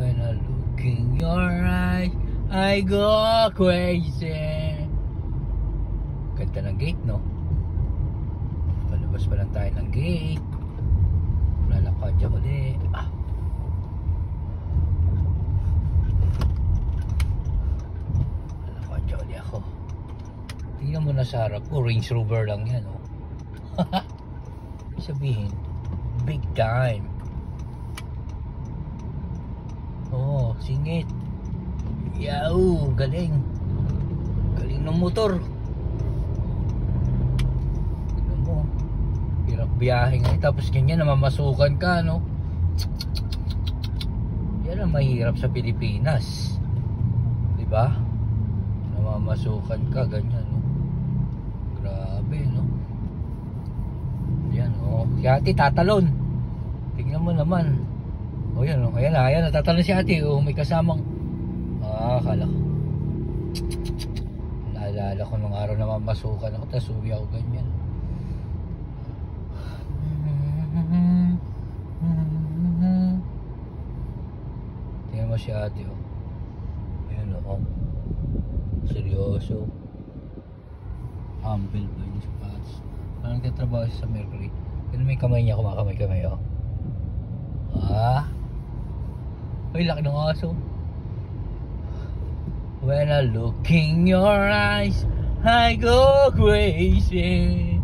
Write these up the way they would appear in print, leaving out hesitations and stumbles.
When I look in your eyes, I go crazy. Ganda ng gate, no? Palabas pa lang tayo ng gate. Lalakad siya ulit. Lalakad siya ulit ako. Tingnan mo na sa harap ko, Range Rover lang yan, oh. Sabihin, big time. Oh, singit. Yaw, galing. Galing ng motor. Tingnan mo. Hirap biyahe nga. Tapos ganyan, namamasukan ka, no? Yan ang mahirap sa Pilipinas. Diba? Namamasukan ka, ganyan, no? Grabe, no? Yan, oh. Si ate tatalon. Tingnan mo naman. Oh, yan, oh. Ayan na, natatalon si ate. Oh, may kasamang. Akala ko. Naalala ko nung araw na mamasukan ako. Tapos uwi ako ganyan. Tingnan mo si ate, oh. Ayan, oh. Seryoso. Humble ba yun sa pass? Parang nagtatrabaho siya sa Mercury. Pero may kamay niya, kumakamay-kamay, oh. Ay, laki ng aso. When I look in your eyes, I go crazy.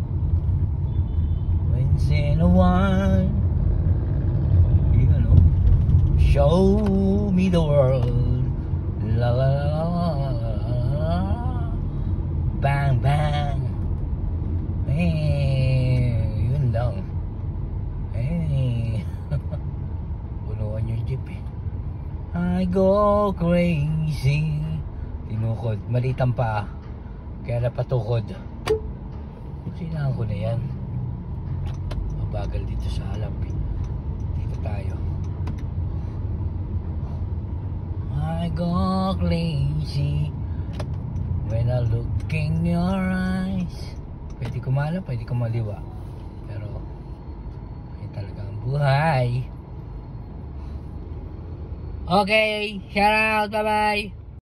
Once in a while, you know, show me the world. La la la la la. Bang bang. Yun lang. Punuan yung jeep, eh. I go crazy. Tinukod, malitang pa. Kaya napatukod. Sinahan ko na yan. Mabagal dito sa halap, eh. Dito tayo. I go crazy when I look in your eyes. Pwede kumalap, pwede kumaliwa. Pero yun talaga ang buhay. Okay, shout out, bye bye.